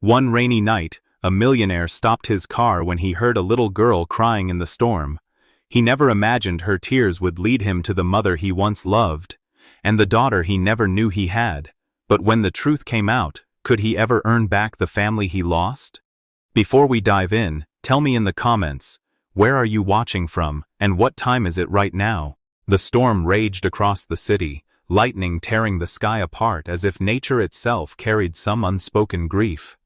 One rainy night, a millionaire stopped his car when he heard a little girl crying in the storm. He never imagined her tears would lead him to the mother he once loved, and the daughter he never knew he had. But when the truth came out, could he ever earn back the family he lost? Before we dive in, tell me in the comments, where are you watching from, and what time is it right now? The storm raged across the city, lightning tearing the sky apart as if nature itself carried some unspoken grief.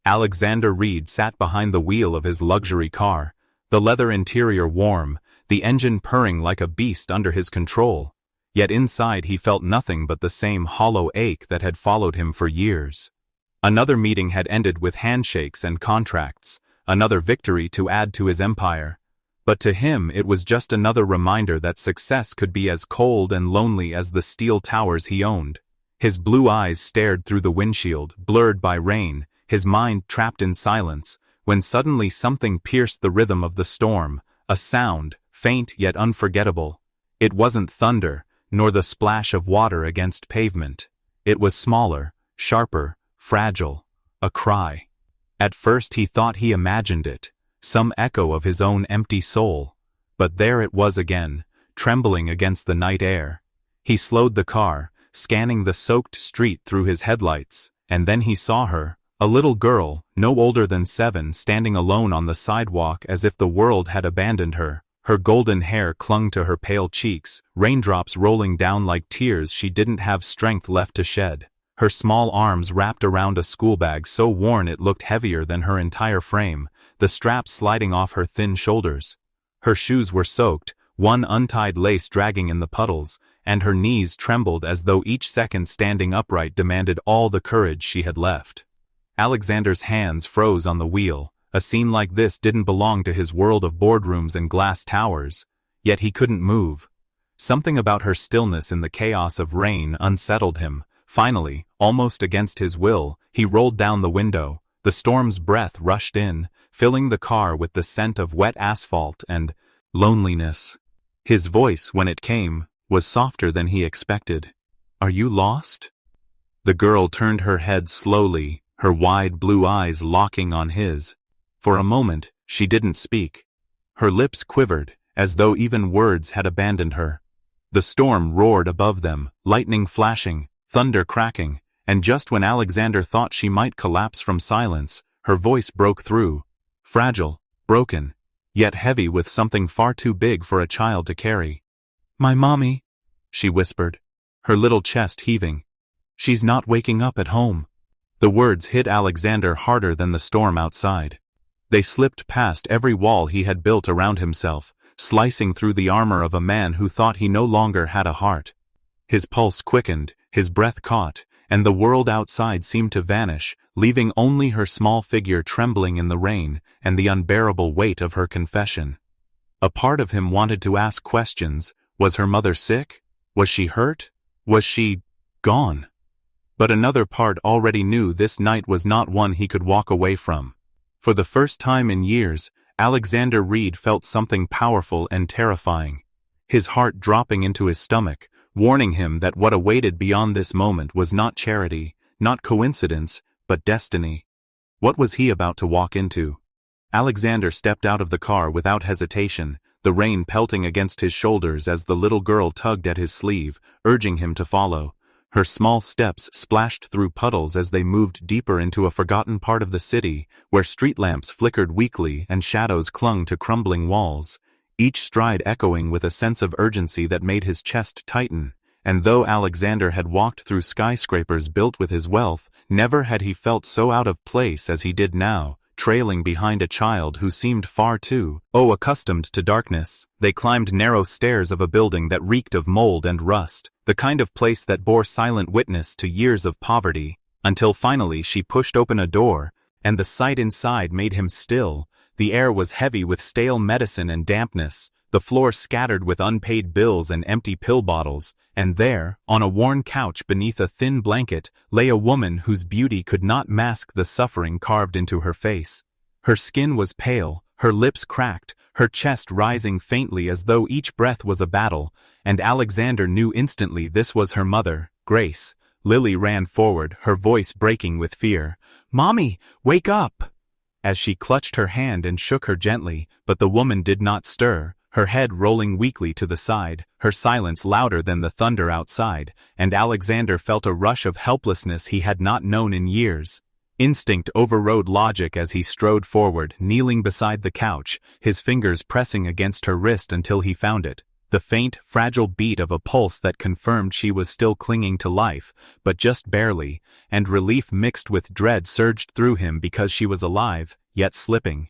Alexander Reed sat behind the wheel of his luxury car, the leather interior warm, the engine purring like a beast under his control. Yet inside he felt nothing but the same hollow ache that had followed him for years. Another meeting had ended with handshakes and contracts, another victory to add to his empire. But to him it was just another reminder that success could be as cold and lonely as the steel towers he owned. His blue eyes stared through the windshield, blurred by rain, his mind trapped in silence, when suddenly something pierced the rhythm of the storm, a sound, faint yet unforgettable. It wasn't thunder, nor the splash of water against pavement. It was smaller, sharper, fragile, a cry. At first he thought he imagined it, some echo of his own empty soul. But there it was again, trembling against the night air. He slowed the car, scanning the soaked street through his headlights, and then he saw her, a little girl, no older than 7, standing alone on the sidewalk as if the world had abandoned her. Her golden hair clung to her pale cheeks, raindrops rolling down like tears she didn't have strength left to shed. Her small arms wrapped around a schoolbag so worn it looked heavier than her entire frame, the straps sliding off her thin shoulders. Her shoes were soaked, one untied lace dragging in the puddles, and her knees trembled as though each second standing upright demanded all the courage she had left. Alexander's hands froze on the wheel. A scene like this didn't belong to his world of boardrooms and glass towers, yet he couldn't move. Something about her stillness in the chaos of rain unsettled him. Finally, almost against his will, he rolled down the window. The storm's breath rushed in, filling the car with the scent of wet asphalt and loneliness. His voice, when it came, was softer than he expected. "Are you lost?" The girl turned her head slowly, her wide blue eyes locking on his. For a moment, she didn't speak. Her lips quivered, as though even words had abandoned her. The storm roared above them, lightning flashing, thunder cracking, and just when Alexander thought she might collapse from silence, her voice broke through. Fragile, broken, yet heavy with something far too big for a child to carry. "My mommy," she whispered, her little chest heaving. "She's not waking up at home." The words hit Alexander harder than the storm outside. They slipped past every wall he had built around himself, slicing through the armor of a man who thought he no longer had a heart. His pulse quickened, his breath caught, and the world outside seemed to vanish, leaving only her small figure trembling in the rain and the unbearable weight of her confession. A part of him wanted to ask questions. Was her mother sick? Was she hurt? Was she gone? But another part already knew this night was not one he could walk away from. For the first time in years, Alexander Reed felt something powerful and terrifying. His heart dropping into his stomach, warning him that what awaited beyond this moment was not charity, not coincidence, but destiny. What was he about to walk into? Alexander stepped out of the car without hesitation, the rain pelting against his shoulders as the little girl tugged at his sleeve, urging him to follow. Her small steps splashed through puddles as they moved deeper into a forgotten part of the city, where street lamps flickered weakly and shadows clung to crumbling walls, each stride echoing with a sense of urgency that made his chest tighten. And though Alexander had walked through skyscrapers built with his wealth, never had he felt so out of place as he did now, trailing behind a child who seemed far too accustomed to darkness. They climbed narrow stairs of a building that reeked of mold and rust, the kind of place that bore silent witness to years of poverty, until finally she pushed open a door, and the sight inside made him still. The air was heavy with stale medicine and dampness, the floor scattered with unpaid bills and empty pill bottles, and there, on a worn couch beneath a thin blanket, lay a woman whose beauty could not mask the suffering carved into her face. Her skin was pale, her lips cracked, her chest rising faintly as though each breath was a battle, and Alexander knew instantly this was her mother, Grace, Lily ran forward, her voice breaking with fear. "Mommy, wake up!" As she clutched her hand and shook her gently, but the woman did not stir, her head rolling weakly to the side, her silence louder than the thunder outside, and Alexander felt a rush of helplessness he had not known in years. Instinct overrode logic as he strode forward, kneeling beside the couch, his fingers pressing against her wrist until he found it. The faint, fragile beat of a pulse that confirmed she was still clinging to life, but just barely, and relief mixed with dread surged through him because she was alive, yet slipping.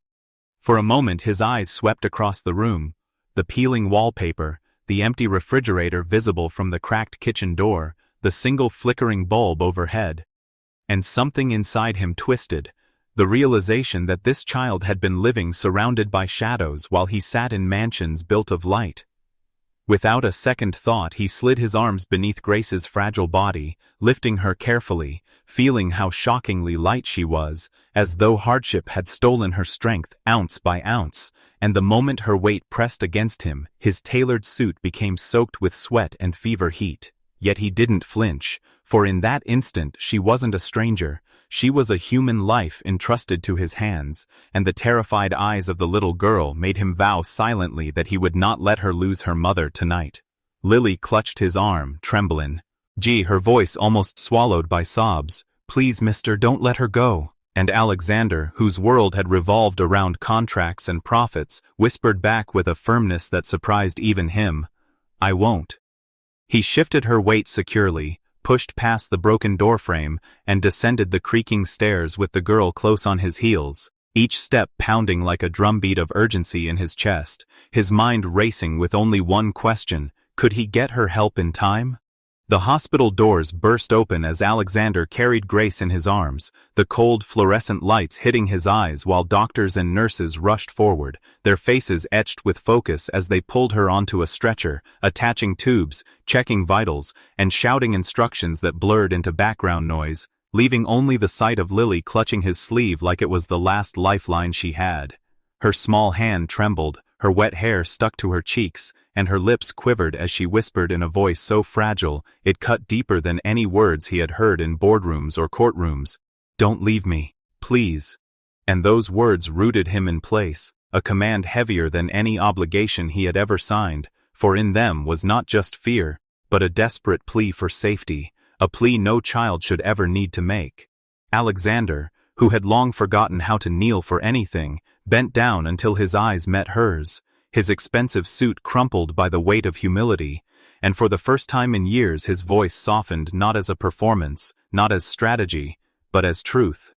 For a moment his eyes swept across the room, the peeling wallpaper, the empty refrigerator visible from the cracked kitchen door, the single flickering bulb overhead. And something inside him twisted, the realization that this child had been living surrounded by shadows while he sat in mansions built of light. Without a second thought he slid his arms beneath Grace's fragile body, lifting her carefully, feeling how shockingly light she was, as though hardship had stolen her strength ounce by ounce, and the moment her weight pressed against him, his tailored suit became soaked with sweat and fever heat. Yet he didn't flinch, for in that instant she wasn't a stranger, she was a human life entrusted to his hands, and the terrified eyes of the little girl made him vow silently that he would not let her lose her mother tonight. Lily clutched his arm, trembling. "Gee," her voice almost swallowed by sobs. "Please, mister, don't let her go." And Alexander, whose world had revolved around contracts and profits, whispered back with a firmness that surprised even him, "I won't." He shifted her weight securely, pushed past the broken doorframe, and descended the creaking stairs with the girl close on his heels, each step pounding like a drumbeat of urgency in his chest, his mind racing with only one question: could he get her help in time? The hospital doors burst open as Alexander carried Grace in his arms, the cold fluorescent lights hitting his eyes while doctors and nurses rushed forward, their faces etched with focus as they pulled her onto a stretcher, attaching tubes, checking vitals, and shouting instructions that blurred into background noise, leaving only the sight of Lily clutching his sleeve like it was the last lifeline she had. Her small hand trembled, her wet hair stuck to her cheeks, and her lips quivered as she whispered in a voice so fragile it cut deeper than any words he had heard in boardrooms or courtrooms. "Don't leave me, please." And those words rooted him in place, a command heavier than any obligation he had ever signed, for in them was not just fear, but a desperate plea for safety, a plea no child should ever need to make. Alexander, who had long forgotten how to kneel for anything, bent down until his eyes met hers, his expensive suit crumpled by the weight of humility, and for the first time in years his voice softened not as a performance, not as strategy, but as truth.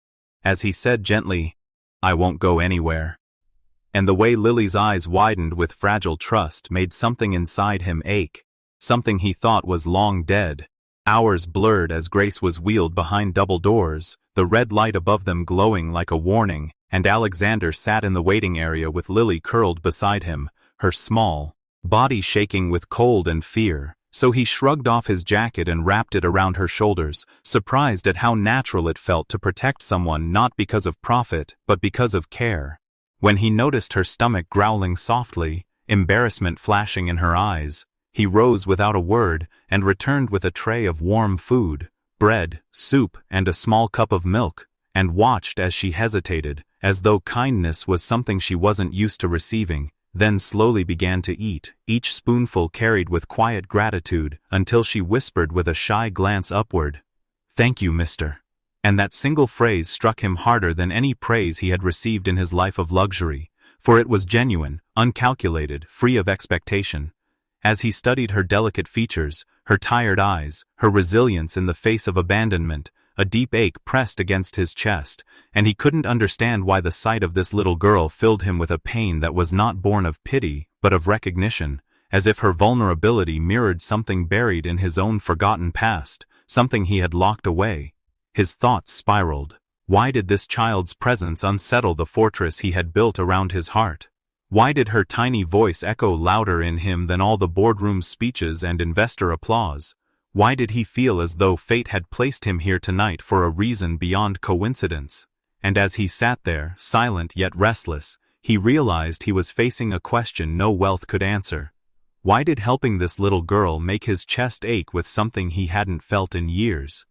As he said gently, "I won't go anywhere." And the way Lily's eyes widened with fragile trust made something inside him ache, something he thought was long dead. Hours blurred as Grace was wheeled behind double doors, the red light above them glowing like a warning, and Alexander sat in the waiting area with Lily curled beside him, her small body shaking with cold and fear, so he shrugged off his jacket and wrapped it around her shoulders, surprised at how natural it felt to protect someone not because of profit, but because of care. When he noticed her stomach growling softly, embarrassment flashing in her eyes, he rose without a word and returned with a tray of warm food, bread, soup, and a small cup of milk, and watched as she hesitated, as though kindness was something she wasn't used to receiving, then slowly began to eat, each spoonful carried with quiet gratitude, until she whispered with a shy glance upward, "Thank you, mister." And that single phrase struck him harder than any praise he had received in his life of luxury, for it was genuine, uncalculated, free of expectation. As he studied her delicate features, her tired eyes, her resilience in the face of abandonment, a deep ache pressed against his chest, and he couldn't understand why the sight of this little girl filled him with a pain that was not born of pity, but of recognition, as if her vulnerability mirrored something buried in his own forgotten past, something he had locked away. His thoughts spiraled. Why did this child's presence unsettle the fortress he had built around his heart? Why did her tiny voice echo louder in him than all the boardroom speeches and investor applause? Why did he feel as though fate had placed him here tonight for a reason beyond coincidence? And as he sat there, silent yet restless, he realized he was facing a question no wealth could answer. Why did helping this little girl make his chest ache with something he hadn't felt in years?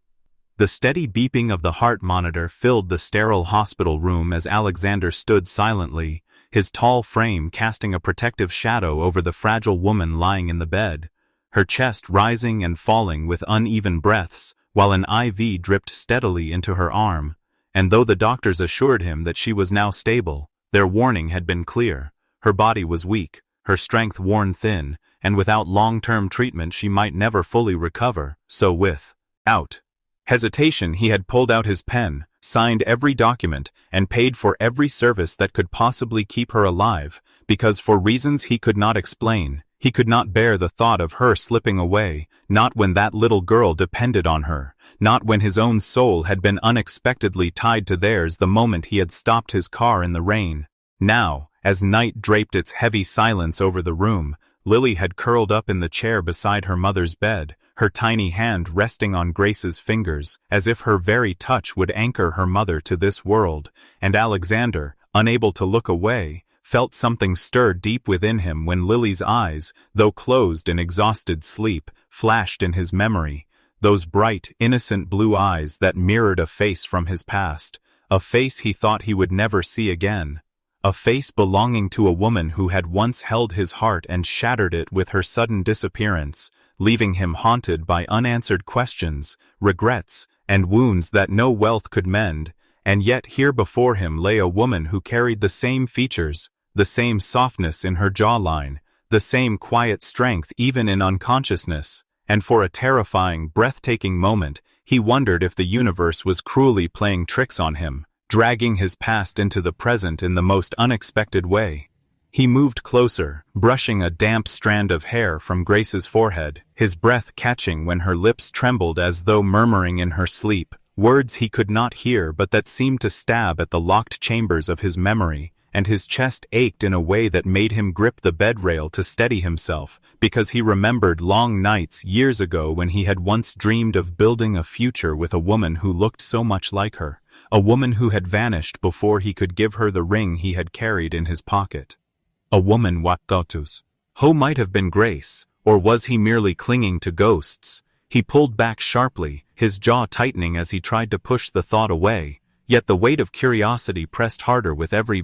The steady beeping of the heart monitor filled the sterile hospital room as Alexander stood silently, his tall frame casting a protective shadow over the fragile woman lying in the bed, her chest rising and falling with uneven breaths, while an IV dripped steadily into her arm. And though the doctors assured him that she was now stable, their warning had been clear. Her body was weak, her strength worn thin, and without long-term treatment she might never fully recover. So without hesitation he had pulled out his pen, signed every document, and paid for every service that could possibly keep her alive, because for reasons he could not explain, he could not bear the thought of her slipping away, not when that little girl depended on her, not when his own soul had been unexpectedly tied to theirs the moment he had stopped his car in the rain. Now, as night draped its heavy silence over the room, Lily had curled up in the chair beside her mother's bed, her tiny hand resting on Grace's fingers, as if her very touch would anchor her mother to this world, and Alexander, unable to look away, felt something stir deep within him when Lily's eyes, though closed in exhausted sleep, flashed in his memory, those bright, innocent blue eyes that mirrored a face from his past, a face he thought he would never see again. A face belonging to a woman who had once held his heart and shattered it with her sudden disappearance, leaving him haunted by unanswered questions, regrets, and wounds that no wealth could mend, and yet here before him lay a woman who carried the same features, the same softness in her jawline, the same quiet strength even in unconsciousness, and for a terrifying, breathtaking moment, he wondered if the universe was cruelly playing tricks on him, dragging his past into the present in the most unexpected way. He moved closer, brushing a damp strand of hair from Grace's forehead, his breath catching when her lips trembled as though murmuring in her sleep, words he could not hear but that seemed to stab at the locked chambers of his memory, and his chest ached in a way that made him grip the bed rail to steady himself, because he remembered long nights years ago when he had once dreamed of building a future with a woman who looked so much like her, a woman who had vanished before he could give her the ring he had carried in his pocket. A woman Watotus. Who might have been Grace, or was he merely clinging to ghosts? He pulled back sharply, his jaw tightening as he tried to push the thought away, yet the weight of curiosity pressed harder with every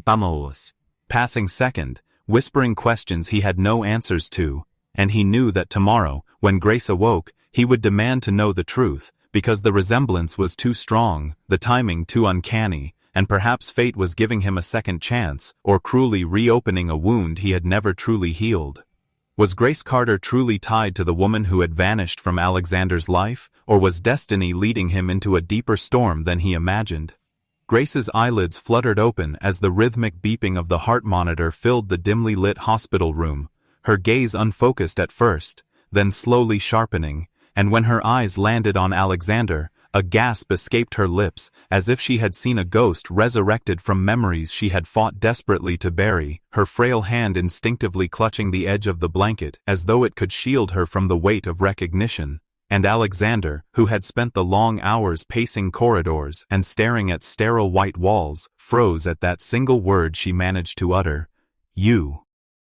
passing second, whispering questions he had no answers to, and he knew that tomorrow, when Grace awoke, he would demand to know the truth, because the resemblance was too strong, the timing too uncanny, and perhaps fate was giving him a second chance, or cruelly reopening a wound he had never truly healed. Was Grace Carter truly tied to the woman who had vanished from Alexander's life, or was destiny leading him into a deeper storm than he imagined? Grace's eyelids fluttered open as the rhythmic beeping of the heart monitor filled the dimly lit hospital room, her gaze unfocused at first, then slowly sharpening, and when her eyes landed on Alexander, a gasp escaped her lips, as if she had seen a ghost resurrected from memories she had fought desperately to bury, her frail hand instinctively clutching the edge of the blanket as though it could shield her from the weight of recognition. And Alexander, who had spent the long hours pacing corridors and staring at sterile white walls, froze at that single word she managed to utter. You.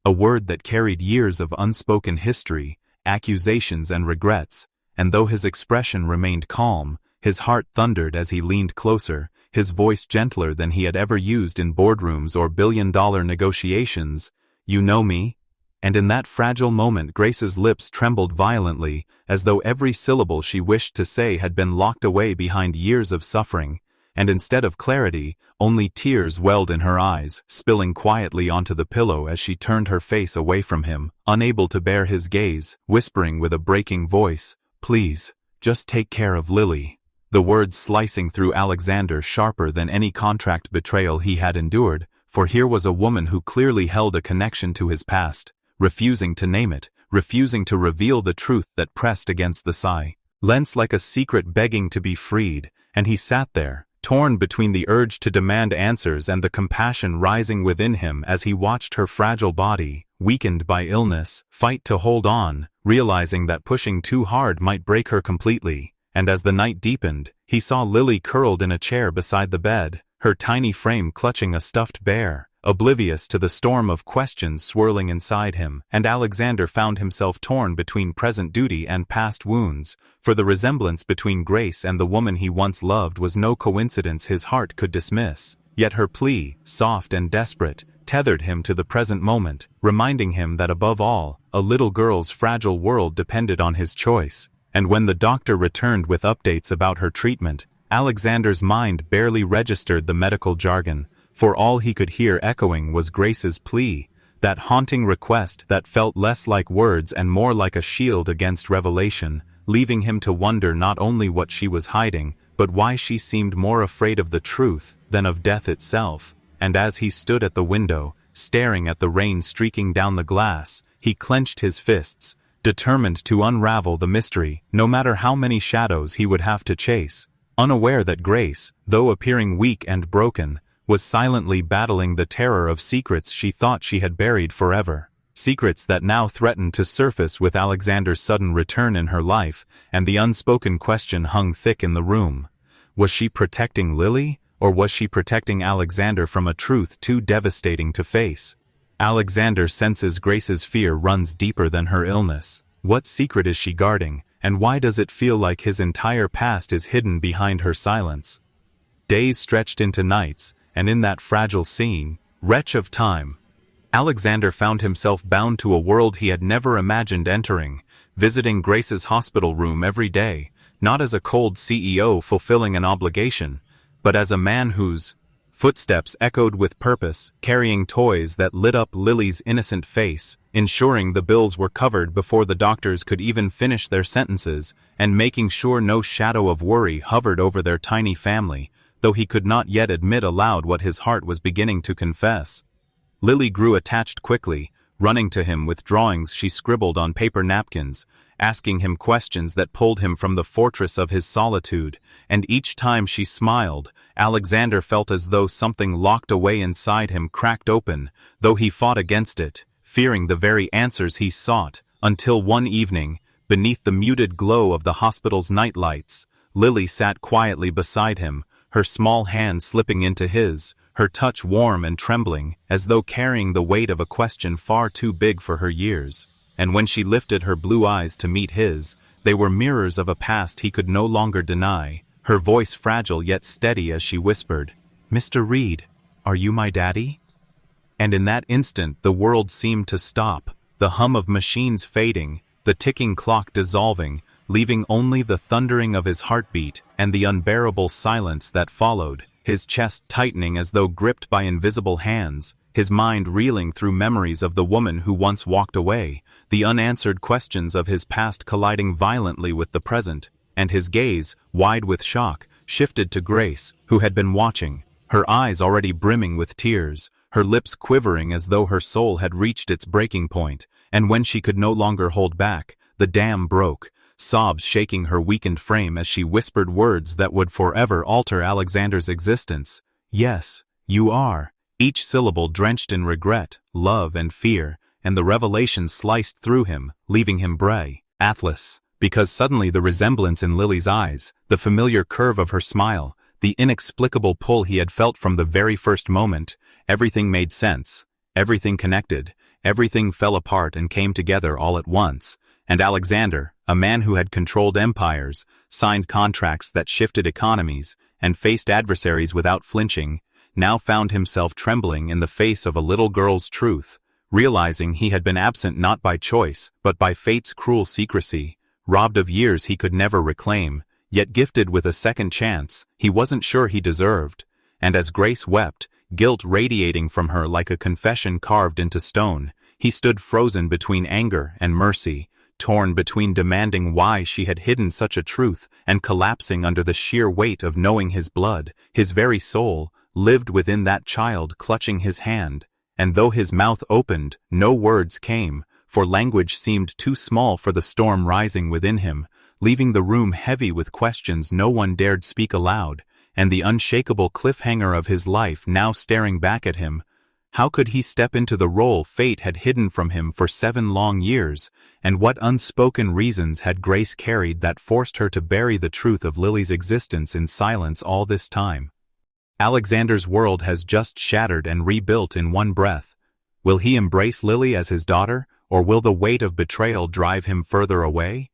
A word that carried years of unspoken history, accusations and regrets, and though his expression remained calm, his heart thundered as he leaned closer, his voice gentler than he had ever used in boardrooms or billion-dollar negotiations. You know me? And in that fragile moment Grace's lips trembled violently, as though every syllable she wished to say had been locked away behind years of suffering, and instead of clarity, only tears welled in her eyes, spilling quietly onto the pillow as she turned her face away from him, unable to bear his gaze, whispering with a breaking voice, "Please, just take care of Lily." The words slicing through Alexander sharper than any contract betrayal he had endured, for here was a woman who clearly held a connection to his past, refusing to name it, refusing to reveal the truth that pressed against the silence like a secret begging to be freed, and he sat there, torn between the urge to demand answers and the compassion rising within him as he watched her fragile body, weakened by illness, fight to hold on, realizing that pushing too hard might break her completely. And as the night deepened, he saw Lily curled in a chair beside the bed, her tiny frame clutching a stuffed bear, oblivious to the storm of questions swirling inside him, and Alexander found himself torn between present duty and past wounds, for the resemblance between Grace and the woman he once loved was no coincidence his heart could dismiss. Yet her plea, soft and desperate, tethered him to the present moment, reminding him that above all, a little girl's fragile world depended on his choice. And when the doctor returned with updates about her treatment, Alexander's mind barely registered the medical jargon, for all he could hear echoing was Grace's plea, that haunting request that felt less like words and more like a shield against revelation, leaving him to wonder not only what she was hiding, but why she seemed more afraid of the truth than of death itself. And as he stood at the window, staring at the rain streaking down the glass, he clenched his fists, determined to unravel the mystery, no matter how many shadows he would have to chase, unaware that Grace, though appearing weak and broken, was silently battling the terror of secrets she thought she had buried forever. Secrets that now threatened to surface with Alexander's sudden return in her life, and the unspoken question hung thick in the room. Was she protecting Lily, or was she protecting Alexander from a truth too devastating to face? Alexander senses Grace's fear runs deeper than her illness. What secret is she guarding, and why does it feel like his entire past is hidden behind her silence? Days stretched into nights, and in that fragile scene, wretch of time, Alexander found himself bound to a world he had never imagined entering, visiting Grace's hospital room every day, not as a cold CEO fulfilling an obligation, but as a man whose footsteps echoed with purpose, carrying toys that lit up Lily's innocent face, ensuring the bills were covered before the doctors could even finish their sentences, and making sure no shadow of worry hovered over their tiny family, though he could not yet admit aloud what his heart was beginning to confess. Lily grew attached quickly, running to him with drawings she scribbled on paper napkins, asking him questions that pulled him from the fortress of his solitude, and each time she smiled, Alexander felt as though something locked away inside him cracked open, though he fought against it, fearing the very answers he sought, until one evening, beneath the muted glow of the hospital's nightlights, Lily sat quietly beside him, her small hand slipping into his, her touch warm and trembling, as though carrying the weight of a question far too big for her years. And when she lifted her blue eyes to meet his, they were mirrors of a past he could no longer deny, her voice fragile yet steady as she whispered, "Mr. Reed, are you my daddy?" And in that instant the world seemed to stop, the hum of machines fading, the ticking clock dissolving, leaving only the thundering of his heartbeat and the unbearable silence that followed, his chest tightening as though gripped by invisible hands, his mind reeling through memories of the woman who once walked away, the unanswered questions of his past colliding violently with the present, and his gaze, wide with shock, shifted to Grace, who had been watching, her eyes already brimming with tears, her lips quivering as though her soul had reached its breaking point, and when she could no longer hold back, the dam broke, sobs shaking her weakened frame as she whispered words that would forever alter Alexander's existence. "Yes, you are," each syllable drenched in regret, love and fear, and the revelation sliced through him, leaving him breathless, because suddenly the resemblance in Lily's eyes, the familiar curve of her smile, the inexplicable pull he had felt from the very first moment, everything made sense, everything connected, everything fell apart and came together all at once, and Alexander, a man who had controlled empires, signed contracts that shifted economies, and faced adversaries without flinching, now found himself trembling in the face of a little girl's truth, realizing he had been absent not by choice, but by fate's cruel secrecy, robbed of years he could never reclaim, yet gifted with a second chance he wasn't sure he deserved. And as Grace wept, guilt radiating from her like a confession carved into stone, he stood frozen between anger and mercy, torn between demanding why she had hidden such a truth and collapsing under the sheer weight of knowing his blood, his very soul, lived within that child clutching his hand. And though his mouth opened, no words came, for language seemed too small for the storm rising within him, leaving the room heavy with questions no one dared speak aloud, and the unshakable cliffhanger of his life now staring back at him. How could he step into the role fate had hidden from him for 7 long years, and what unspoken reasons had Grace carried that forced her to bury the truth of Lily's existence in silence all this time? Alexander's world has just shattered and rebuilt in one breath. Will he embrace Lily as his daughter, or will the weight of betrayal drive him further away?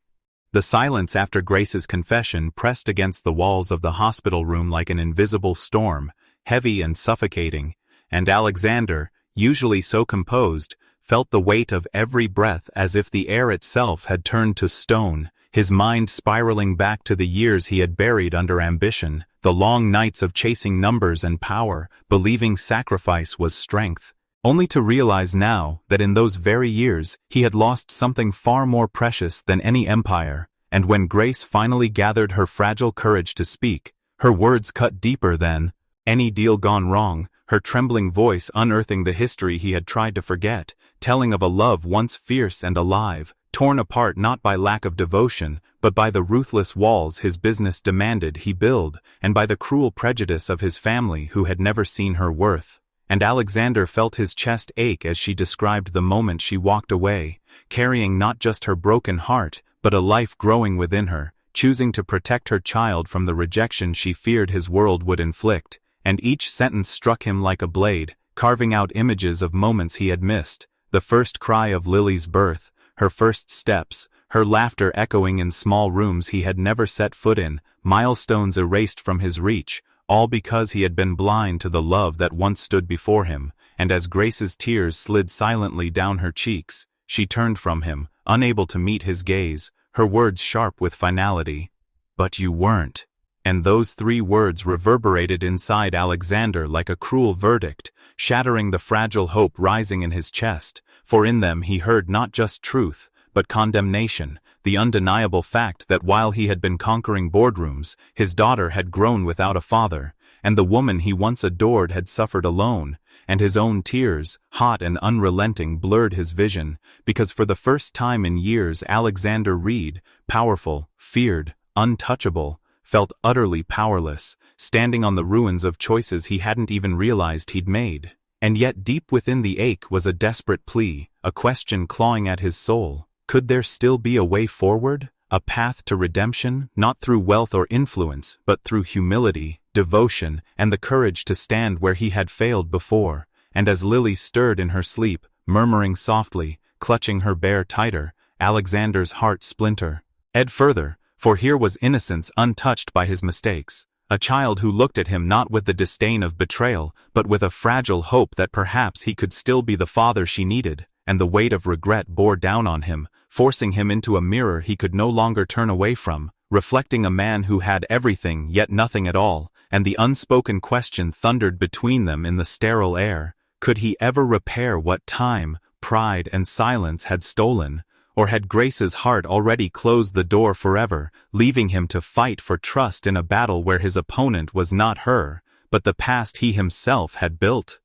The silence after Grace's confession pressed against the walls of the hospital room like an invisible storm, heavy and suffocating, and Alexander, usually so composed, felt the weight of every breath as if the air itself had turned to stone, his mind spiraling back to the years he had buried under ambition, the long nights of chasing numbers and power, believing sacrifice was strength, only to realize now that in those very years he had lost something far more precious than any empire, and when Grace finally gathered her fragile courage to speak, her words cut deeper than any deal gone wrong, her trembling voice unearthing the history he had tried to forget, telling of a love once fierce and alive, torn apart not by lack of devotion, but by the ruthless walls his business demanded he build, and by the cruel prejudice of his family who had never seen her worth. And Alexander felt his chest ache as she described the moment she walked away, carrying not just her broken heart, but a life growing within her, choosing to protect her child from the rejection she feared his world would inflict. And each sentence struck him like a blade, carving out images of moments he had missed, the first cry of Lily's birth, her first steps, her laughter echoing in small rooms he had never set foot in, milestones erased from his reach, all because he had been blind to the love that once stood before him. And as Grace's tears slid silently down her cheeks, she turned from him, unable to meet his gaze, her words sharp with finality. "But you weren't." And those three words reverberated inside Alexander like a cruel verdict, shattering the fragile hope rising in his chest, for in them he heard not just truth, but condemnation, the undeniable fact that while he had been conquering boardrooms, his daughter had grown without a father, and the woman he once adored had suffered alone, and his own tears, hot and unrelenting, blurred his vision, because for the first time in years Alexander Reed, powerful, feared, untouchable, felt utterly powerless, standing on the ruins of choices he hadn't even realized he'd made. And yet deep within the ache was a desperate plea, a question clawing at his soul. Could there still be a way forward? A path to redemption, not through wealth or influence, but through humility, devotion, and the courage to stand where he had failed before. And as Lily stirred in her sleep, murmuring softly, clutching her bear tighter, Alexander's heart splintered further, for here was innocence untouched by his mistakes, a child who looked at him not with the disdain of betrayal, but with a fragile hope that perhaps he could still be the father she needed, and the weight of regret bore down on him, forcing him into a mirror he could no longer turn away from, reflecting a man who had everything yet nothing at all, and the unspoken question thundered between them in the sterile air: could he ever repair what time, pride, and silence had stolen? Or had Grace's heart already closed the door forever, leaving him to fight for trust in a battle where his opponent was not her, but the past he himself had built?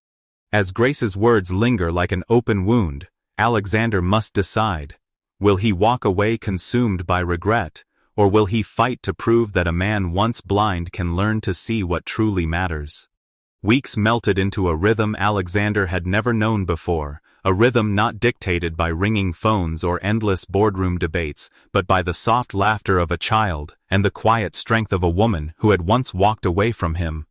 As Grace's words linger like an open wound, Alexander must decide. Will he walk away consumed by regret, or will he fight to prove that a man once blind can learn to see what truly matters? Weeks melted into a rhythm Alexander had never known before, a rhythm not dictated by ringing phones or endless boardroom debates, but by the soft laughter of a child and the quiet strength of a woman who had once walked away from him.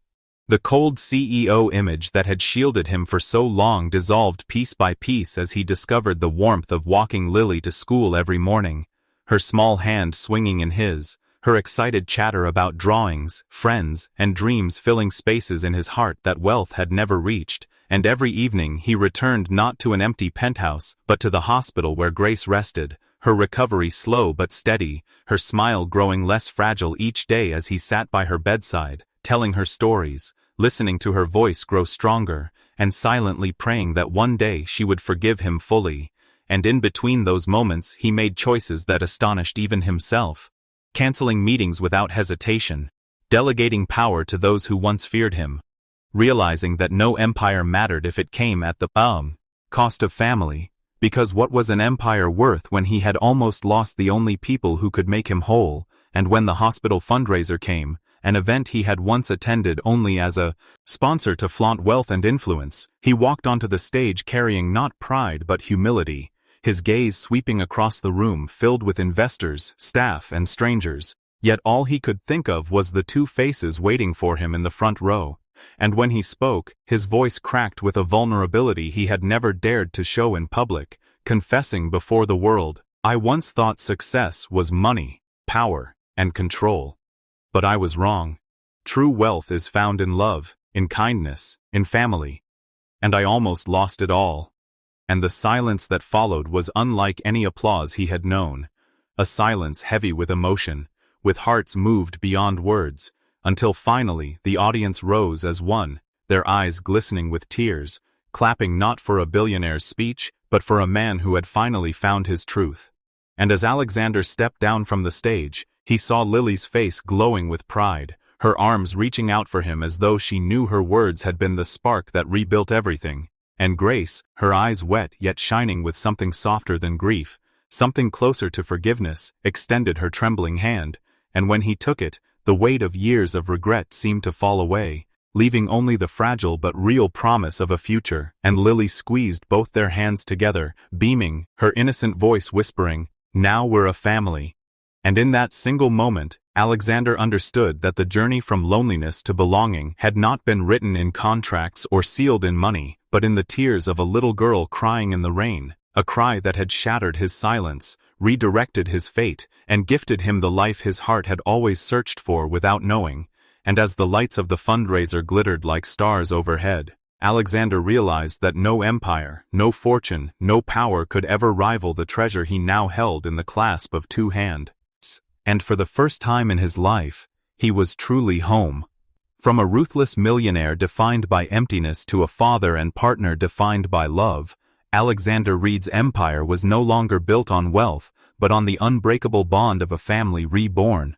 The cold CEO image that had shielded him for so long dissolved piece by piece as he discovered the warmth of walking Lily to school every morning, her small hand swinging in his, her excited chatter about drawings, friends, and dreams filling spaces in his heart that wealth had never reached. And every evening he returned not to an empty penthouse, but to the hospital where Grace rested, her recovery slow but steady, her smile growing less fragile each day as he sat by her bedside, telling her stories, listening to her voice grow stronger, and silently praying that one day she would forgive him fully. And in between those moments he made choices that astonished even himself, canceling meetings without hesitation, delegating power to those who once feared him, realizing that no empire mattered if it came at the cost of family, because what was an empire worth when he had almost lost the only people who could make him whole? And when the hospital fundraiser came, an event he had once attended only as a sponsor to flaunt wealth and influence, he walked onto the stage carrying not pride but humility, his gaze sweeping across the room filled with investors, staff, and strangers, yet all he could think of was the two faces waiting for him in the front row. And when he spoke, his voice cracked with a vulnerability he had never dared to show in public, confessing before the world, "I once thought success was money, power, and control. But I was wrong. True wealth is found in love, in kindness, in family. And I almost lost it all." And the silence that followed was unlike any applause he had known. A silence heavy with emotion, with hearts moved beyond words, until finally the audience rose as one, their eyes glistening with tears, clapping not for a billionaire's speech, but for a man who had finally found his truth. And as Alexander stepped down from the stage, he saw Lily's face glowing with pride, her arms reaching out for him as though she knew her words had been the spark that rebuilt everything. And Grace, her eyes wet yet shining with something softer than grief, something closer to forgiveness, extended her trembling hand, and when he took it, the weight of years of regret seemed to fall away, leaving only the fragile but real promise of a future. And Lily squeezed both their hands together, beaming, her innocent voice whispering, "Now we're a family." And in that single moment, Alexander understood that the journey from loneliness to belonging had not been written in contracts or sealed in money, but in the tears of a little girl crying in the rain, a cry that had shattered his silence, redirected his fate, and gifted him the life his heart had always searched for without knowing. And as the lights of the fundraiser glittered like stars overhead, Alexander realized that no empire, no fortune, no power could ever rival the treasure he now held in the clasp of two hands. And for the first time in his life, he was truly home. From a ruthless millionaire defined by emptiness to a father and partner defined by love, Alexander Reed's empire was no longer built on wealth, but on the unbreakable bond of a family reborn.